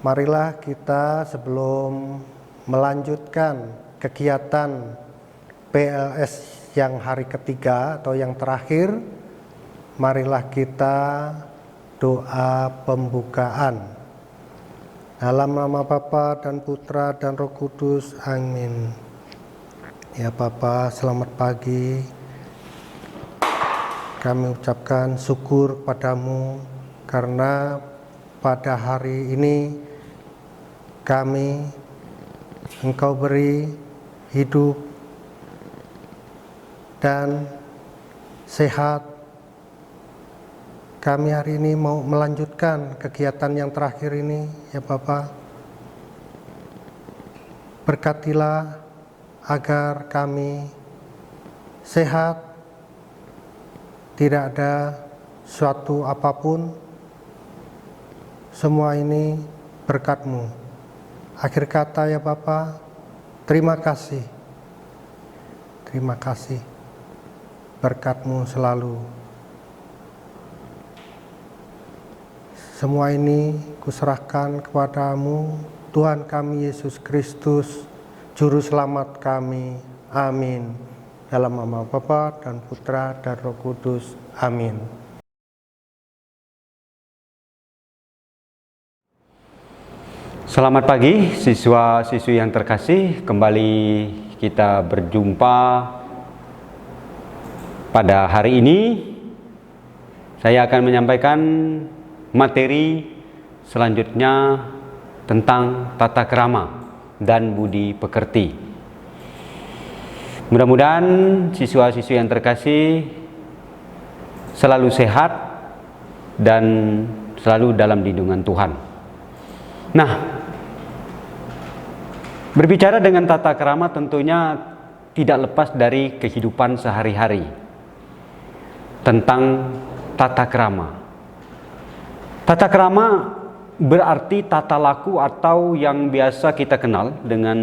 Marilah kita sebelum melanjutkan kegiatan PLS yang hari ketiga atau yang terakhir, marilah kita doa pembukaan. Dalam nama Bapa dan Putra dan Roh Kudus, amin. Ya Bapa, selamat pagi. Kami ucapkan syukur padamu karena pada hari ini Engkau beri hidup dan sehat. Kami hari ini mau melanjutkan kegiatan yang terakhir ini, ya Bapa. Berkatilah agar kami sehat, tidak ada suatu apapun, semua ini berkat-Mu. Akhir kata ya Bapa, terima kasih. Terima kasih. Berkat-Mu selalu. Semua ini kuserahkan kepadamu, Tuhan kami Yesus Kristus, Juru Selamat kami. Amin. Dalam nama Bapa dan Putra dan Roh Kudus. Amin. Selamat pagi siswa-siswi yang terkasih, kembali kita berjumpa pada hari ini. Saya akan menyampaikan materi selanjutnya tentang tata krama dan budi pekerti. Mudah-mudahan siswa-siswi yang terkasih selalu sehat dan selalu dalam lindungan Tuhan. Nah, berbicara dengan tata krama tentunya tidak lepas dari kehidupan sehari-hari. Tentang tata krama. Tata krama berarti tata laku atau yang biasa kita kenal dengan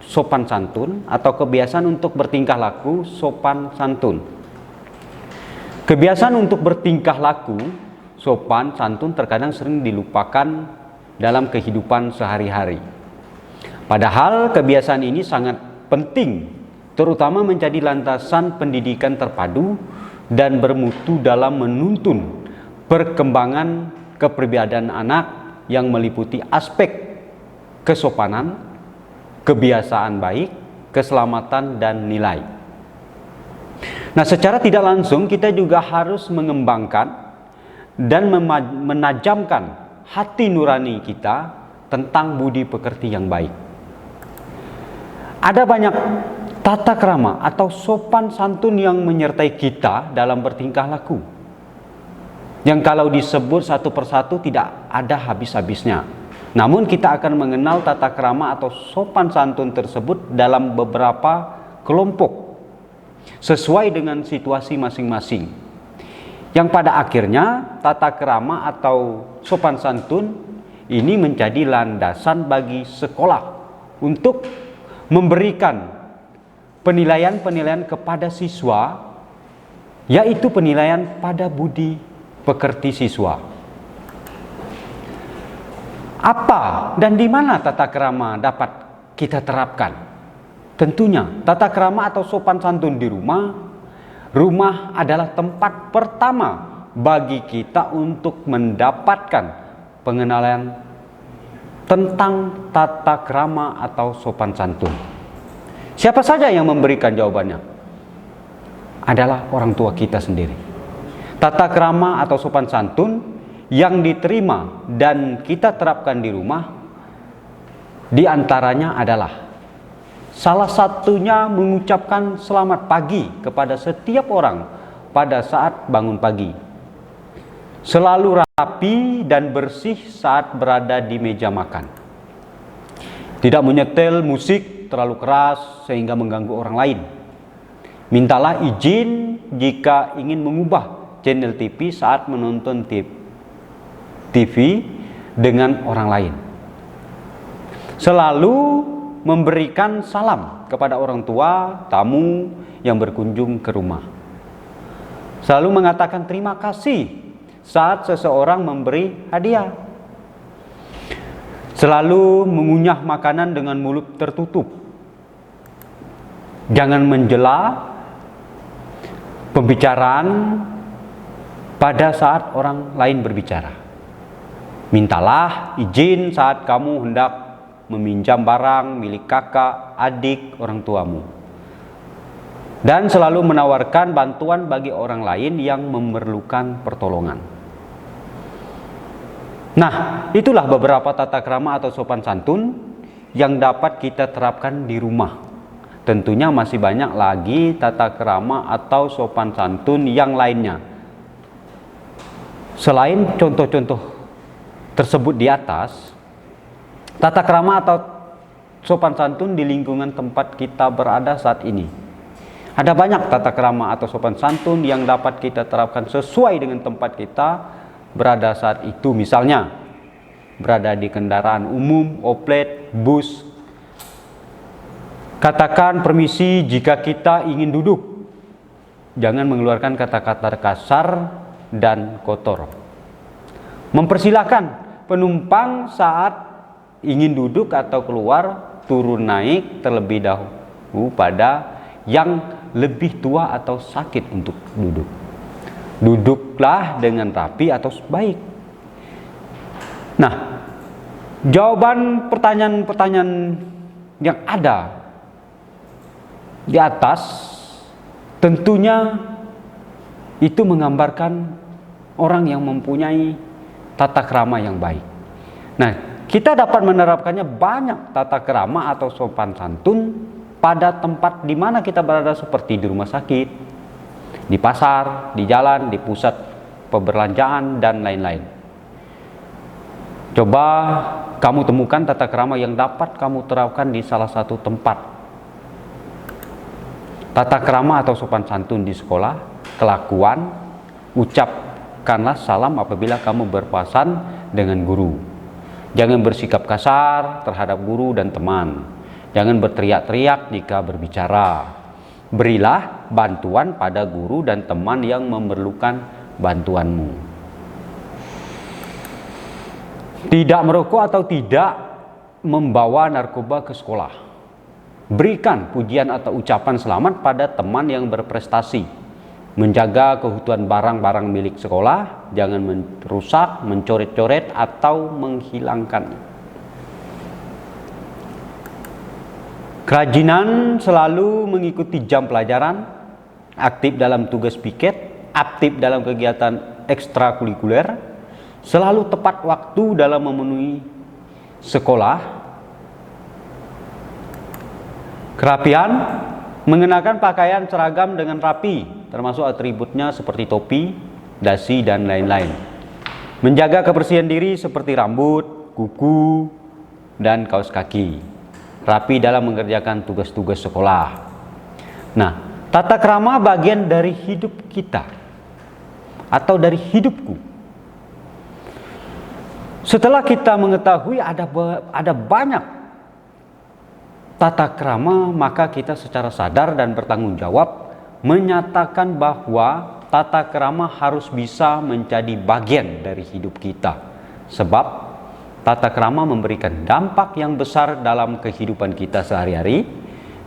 sopan santun atau kebiasaan untuk bertingkah laku sopan santun. Kebiasaan untuk bertingkah laku sopan santun terkadang sering dilupakan dalam kehidupan sehari-hari. Padahal kebiasaan ini sangat penting, terutama menjadi landasan pendidikan terpadu dan bermutu dalam menuntun perkembangan kepribadian anak yang meliputi aspek kesopanan, kebiasaan baik, keselamatan, dan nilai. Nah, secara tidak langsung kita juga harus mengembangkan dan menajamkan hati nurani kita tentang budi pekerti yang baik. Ada banyak tata krama atau sopan santun yang menyertai kita dalam bertingkah laku, yang kalau disebut satu persatu tidak ada habis-habisnya. Namun kita akan mengenal tata krama atau sopan santun tersebut dalam beberapa kelompok sesuai dengan situasi masing-masing, yang pada akhirnya tata krama atau sopan santun ini menjadi landasan bagi sekolah untuk memberikan penilaian-penilaian kepada siswa, yaitu penilaian pada budi pekerti siswa. Apa dan di mana tata krama dapat kita terapkan? Tentunya tata krama atau sopan santun di rumah. Rumah adalah tempat pertama bagi kita untuk mendapatkan pengenalan tentang tata krama atau sopan santun. Siapa saja yang memberikan jawabannya? Adalah orang tua kita sendiri. Tata krama atau sopan santun yang diterima dan kita terapkan di rumah, di antaranya adalah salah satunya mengucapkan selamat pagi kepada setiap orang pada saat bangun pagi. Selalu rapi dan bersih saat berada di meja makan. Tidak menyetel musik terlalu keras sehingga mengganggu orang lain. Mintalah izin jika ingin mengubah channel TV saat menonton TV dengan orang lain. Selalu memberikan salam kepada orang tua, tamu yang berkunjung ke rumah. Selalu mengatakan terima kasih saat seseorang memberi hadiah. Selalu mengunyah makanan dengan mulut tertutup. Jangan menjela pembicaraan pada saat orang lain berbicara. Mintalah izin saat kamu hendak meminjam barang milik kakak, adik, orang tuamu. Dan selalu menawarkan bantuan bagi orang lain yang memerlukan pertolongan. Nah, itulah beberapa tata krama atau sopan santun yang dapat kita terapkan di rumah. Tentunya masih banyak lagi tata krama atau sopan santun yang lainnya. Selain contoh-contoh tersebut di atas, tata krama atau sopan santun di lingkungan tempat kita berada saat ini. Ada banyak tata krama atau sopan santun yang dapat kita terapkan sesuai dengan tempat kita berada saat itu. Misalnya, berada di kendaraan umum, oplet, bus. Katakan permisi jika kita ingin duduk. Jangan mengeluarkan kata-kata kasar dan kotor. Mempersilahkan penumpang saat ingin duduk atau keluar, turun naik terlebih dahulu pada yang lebih tua atau sakit untuk duduk. Duduklah dengan rapi atau baik. Nah, jawaban pertanyaan-pertanyaan yang ada di atas tentunya itu menggambarkan orang yang mempunyai tata krama yang baik. Nah, kita dapat menerapkannya banyak tata krama atau sopan santun pada tempat di mana kita berada, seperti di rumah sakit, di pasar, di jalan, di pusat perbelanjaan, dan lain-lain. Coba kamu temukan tata krama yang dapat kamu terapkan di salah satu tempat. Tata krama atau sopan santun di sekolah, kelakuan, ucapkanlah salam apabila kamu berpapasan dengan guru. Jangan bersikap kasar terhadap guru dan teman. Jangan berteriak-teriak jika berbicara. Berilah bantuan pada guru dan teman yang memerlukan bantuanmu. Tidak merokok atau tidak membawa narkoba ke sekolah. Berikan pujian atau ucapan selamat pada teman yang berprestasi. Menjaga keutuhan barang-barang milik sekolah, jangan merusak, mencoret-coret atau menghilangkannya. Kerajinan selalu mengikuti jam pelajaran, aktif dalam tugas piket, aktif dalam kegiatan ekstrakurikuler, selalu tepat waktu dalam memenuhi sekolah. Kerapian, mengenakan pakaian seragam dengan rapi, termasuk atributnya seperti topi, dasi, dan lain-lain. Menjaga kebersihan diri seperti rambut, kuku, dan kaos kaki. Rapi dalam mengerjakan tugas-tugas sekolah. Nah, tata krama bagian dari hidup kita atau dari hidupku. Setelah kita mengetahui ada banyak tata krama, maka kita secara sadar dan bertanggung jawab menyatakan bahwa tata krama harus bisa menjadi bagian dari hidup kita. Sebab tata krama memberikan dampak yang besar dalam kehidupan kita sehari-hari.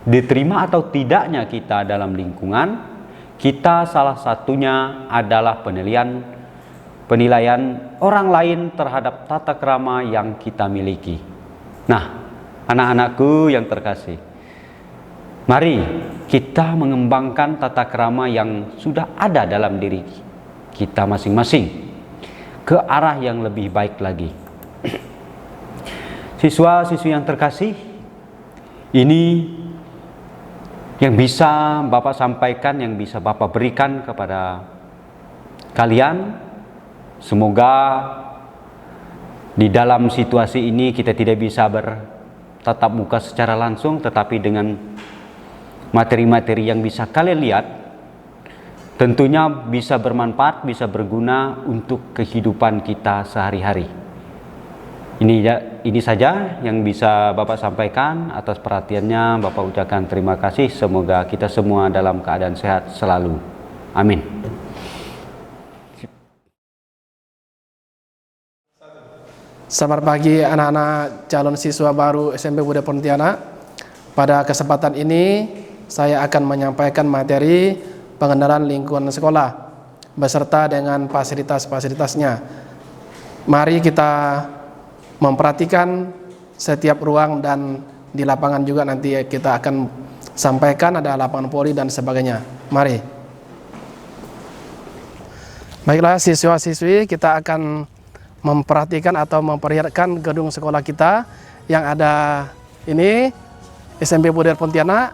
Diterima atau tidaknya kita dalam lingkungan kita, salah satunya adalah penilaian orang lain terhadap tata krama yang kita miliki. Nah, anak-anakku yang terkasih, mari kita mengembangkan tata krama yang sudah ada dalam diri kita masing-masing ke arah yang lebih baik lagi. Siswa-siswi yang terkasih, ini yang bisa Bapak sampaikan, yang bisa Bapak berikan kepada kalian. Semoga di dalam situasi ini kita tidak bisa bertatap muka secara langsung, tetapi dengan materi-materi yang bisa kalian lihat, tentunya bisa bermanfaat, bisa berguna untuk kehidupan kita sehari-hari. Ini saja yang bisa Bapak sampaikan. Atas perhatiannya Bapak ucapkan terima kasih. Semoga kita semua dalam keadaan sehat selalu. Amin. Selamat pagi anak-anak calon siswa baru SMP Budaya Pontianak. Pada kesempatan ini saya akan menyampaikan materi pengenalan lingkungan sekolah beserta dengan fasilitas-fasilitasnya. Mari kita memperhatikan setiap ruang, dan di lapangan juga nanti kita akan sampaikan ada lapangan voli dan sebagainya. Mari. Baiklah siswa-siswi, kita akan memperhatikan atau memperlihatkan gedung sekolah kita yang ada ini, SMP Budaya Pontianak.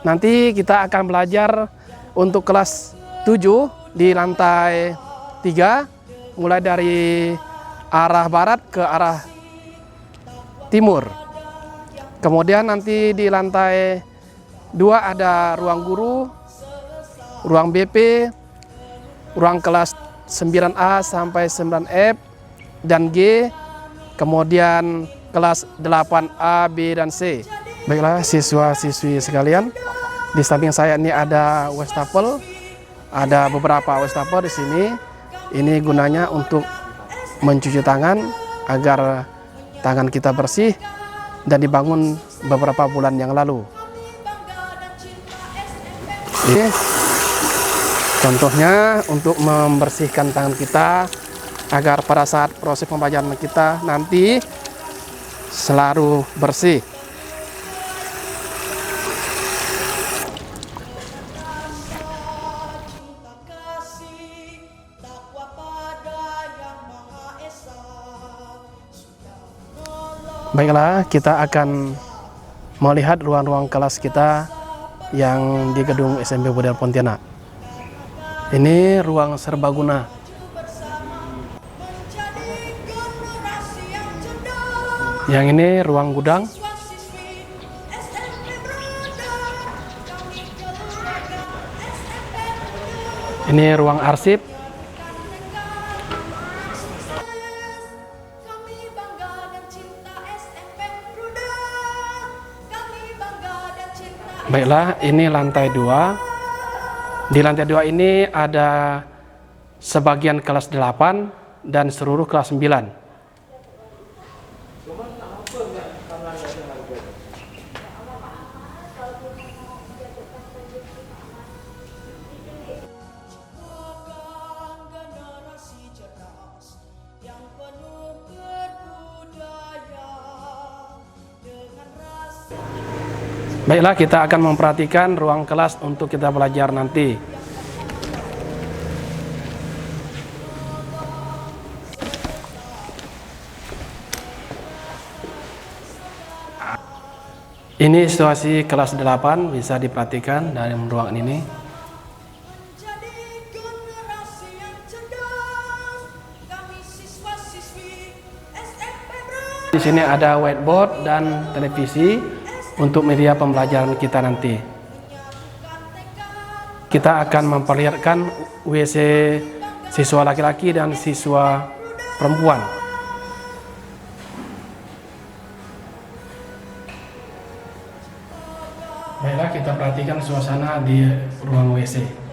Nanti kita akan belajar untuk kelas 7 di lantai 3, mulai dari arah barat ke arah timur. Kemudian nanti di lantai 2 ada ruang guru, ruang BP, ruang kelas 9A sampai 9F dan G, kemudian kelas 8A, B, dan C. Baiklah siswa-siswi sekalian, di samping saya ini ada wastafel, ada beberapa wastafel di sini. Ini gunanya untuk mencuci tangan agar tangan kita bersih dan dibangun beberapa bulan yang lalu. Ini contohnya untuk membersihkan tangan kita agar pada saat proses pembelajaran kita nanti selalu bersih. Baiklah, kita akan melihat ruang-ruang kelas kita yang di gedung SMP Budaya Pontianak. Ini ruang serbaguna. Yang ini ruang gudang. Ini ruang arsip. Baiklah, ini lantai 2. Di lantai 2 ini ada sebagian kelas 8 dan seluruh kelas 9. Baiklah, kita akan memperhatikan ruang kelas untuk kita belajar nanti. Ini situasi kelas 8, bisa diperhatikan dalam ruangan ini. Di sini ada whiteboard dan televisi untuk media pembelajaran kita nanti. Kita akan memperlihatkan WC siswa laki-laki dan siswa perempuan. Baiklah, kita perhatikan suasana di ruang WC.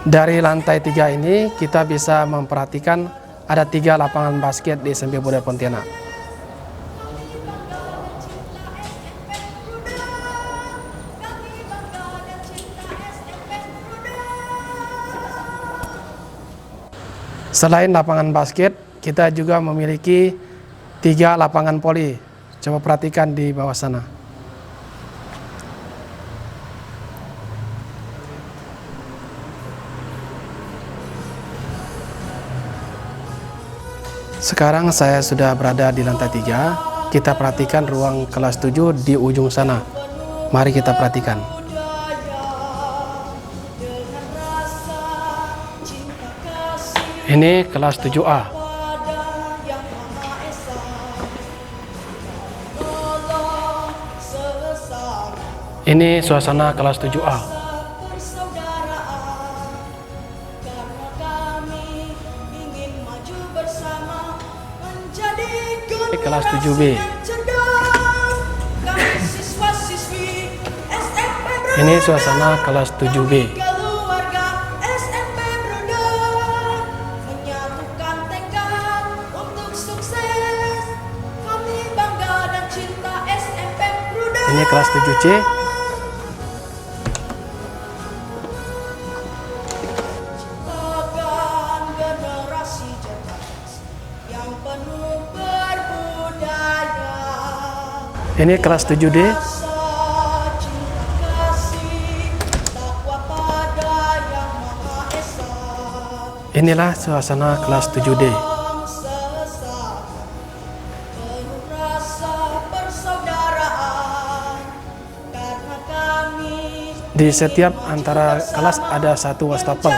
Dari lantai 3 ini kita bisa memperhatikan ada 3 lapangan basket di SMP Budaya Pontianak. Selain lapangan basket, kita juga memiliki 3 lapangan voli. Coba perhatikan di bawah sana. Sekarang saya sudah berada di lantai 3. Kita perhatikan ruang kelas 7 di ujung sana. Mari kita perhatikan. Ini kelas 7A. Ini suasana kelas 7A. Ini kelas 7B. Ini suasana kelas 7B. Ini kelas 7C. Ini kelas 7D. Inilah suasana kelas 7D. Di setiap antara kelas ada satu wastafel.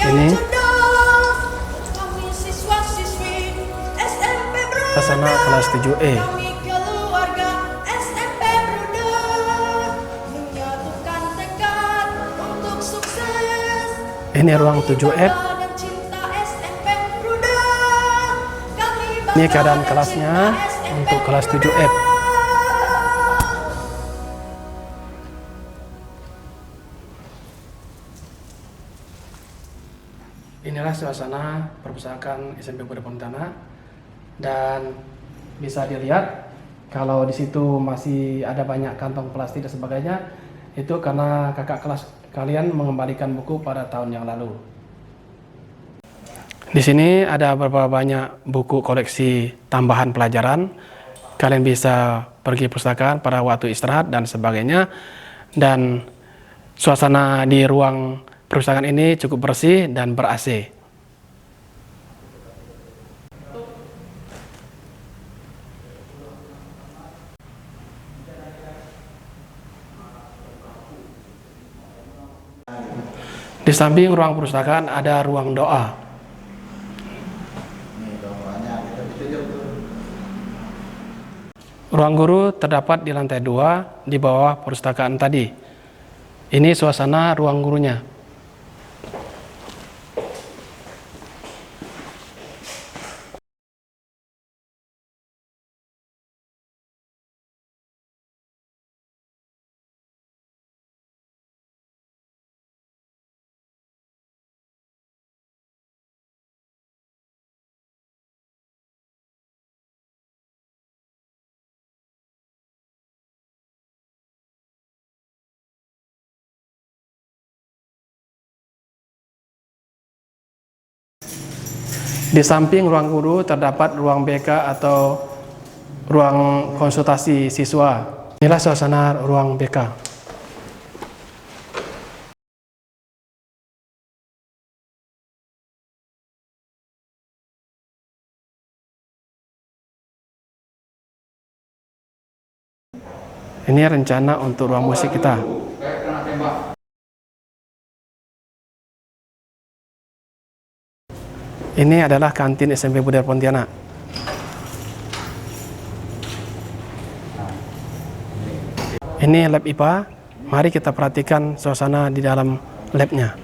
Ini suasana kelas 7E. Ini ruang 7F. Ini keadaan kelasnya untuk kelas 7F. Inilah suasana perpustakaan SMP Bodor Pontianak, dan bisa dilihat kalau di situ masih ada banyak kantong plastik dan sebagainya, itu karena kakak kelas kalian mengembalikan buku pada tahun yang lalu. Di sini ada beberapa banyak buku koleksi tambahan pelajaran. Kalian bisa pergi perpustakaan pada waktu istirahat dan sebagainya. Dan suasana di ruang perpustakaan ini cukup bersih dan ber-AC. Di samping ruang perpustakaan ada ruang doa. Ruang guru terdapat di lantai 2 di bawah perpustakaan tadi. Ini suasana ruang gurunya. Di samping ruang guru terdapat ruang BK atau ruang konsultasi siswa. Inilah suasana ruang BK. Ini rencana untuk ruang musik kita. Ini adalah kantin SMP Bodor Pontianak. Ini lab IPA. Mari kita perhatikan suasana di dalam labnya.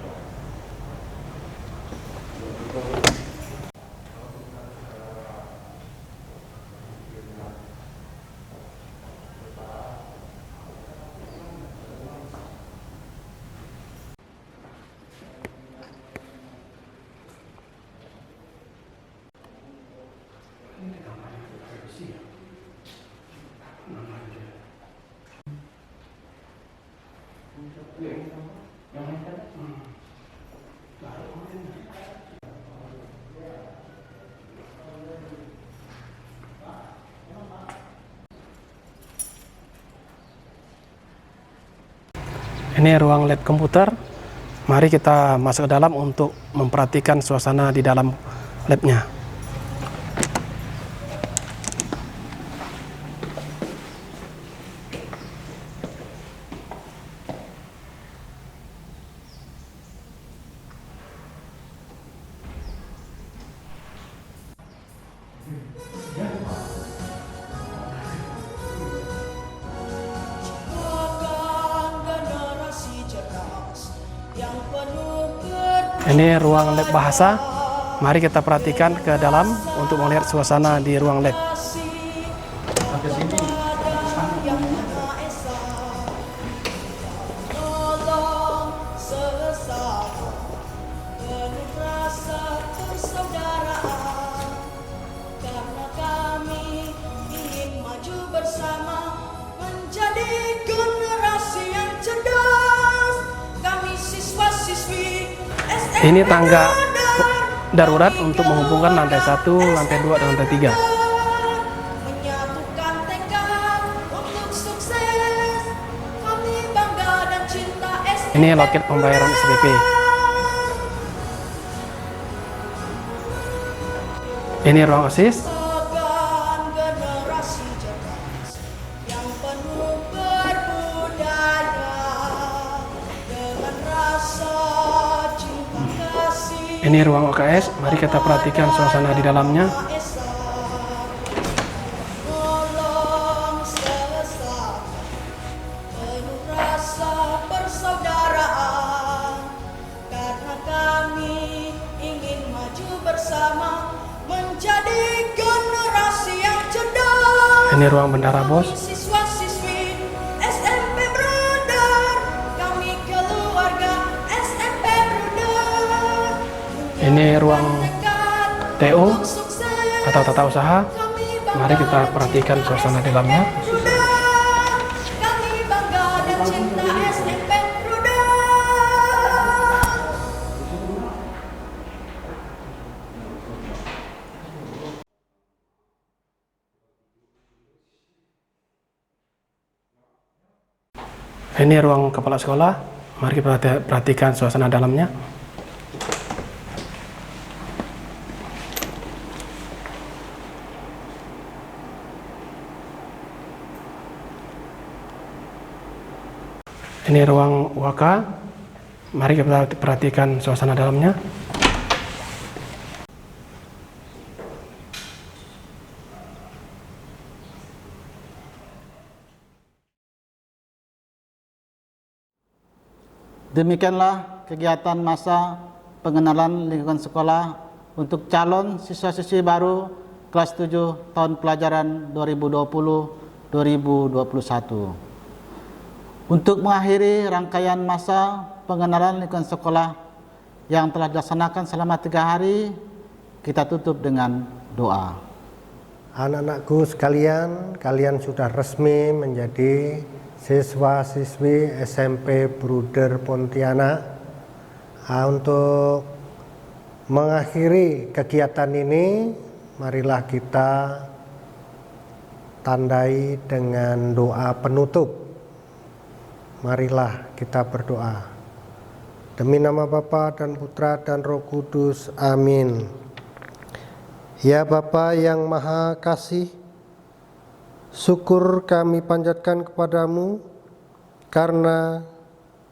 Ini ruang lab komputer. Mari kita masuk ke dalam untuk memperhatikan suasana di dalam labnya. Ini ruang lab bahasa. Mari kita perhatikan ke dalam untuk melihat suasana di ruang lab. Ini tangga darurat untuk menghubungkan lantai 1, lantai 2, dan lantai 3. Ini loket pembayaran SPP. Ini ruang OSIS. Ini ruang OKS, mari kita perhatikan suasana di dalamnya. Ini ruang bendara bos. Ini ruang TO atau tata usaha. Mari kita perhatikan suasana di dalamnya. Ini ruang kepala sekolah. Mari kita perhatikan suasana dalamnya. Ini ruang waka. Mari kita perhatikan suasana dalamnya. Demikianlah kegiatan masa pengenalan lingkungan sekolah untuk calon siswa-siswi baru kelas 7 tahun pelajaran 2020-2021. Untuk mengakhiri rangkaian masa pengenalan lingkungan sekolah yang telah dilaksanakan selama 3 hari, kita tutup dengan doa. Anak-anakku sekalian, kalian sudah resmi menjadi siswa-siswi SMP Bruder Pontianak. Untuk mengakhiri kegiatan ini, marilah kita tandai dengan doa penutup. Marilah kita berdoa. Demi nama Bapa dan Putra dan Roh Kudus. Amin. Ya Bapa yang Maha Kasih, syukur kami panjatkan kepadamu karena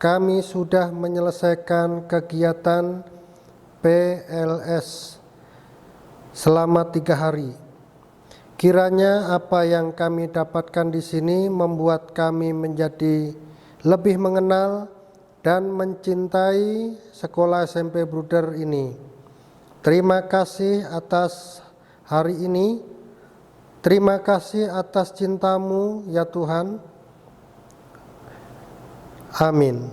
kami sudah menyelesaikan kegiatan PLS selama 3 hari. Kiranya apa yang kami dapatkan di sini membuat kami menjadi lebih mengenal dan mencintai sekolah SMP Bruder ini. Terima kasih atas hari ini. Terima kasih atas cintamu ya Tuhan. Amin.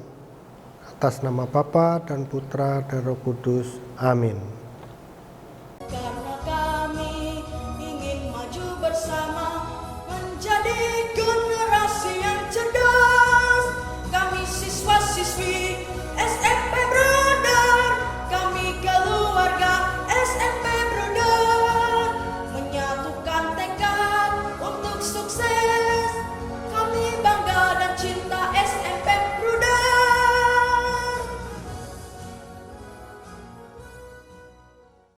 Atas nama Bapa dan Putra dan Roh Kudus. Amin. Karena kami ingin maju bersama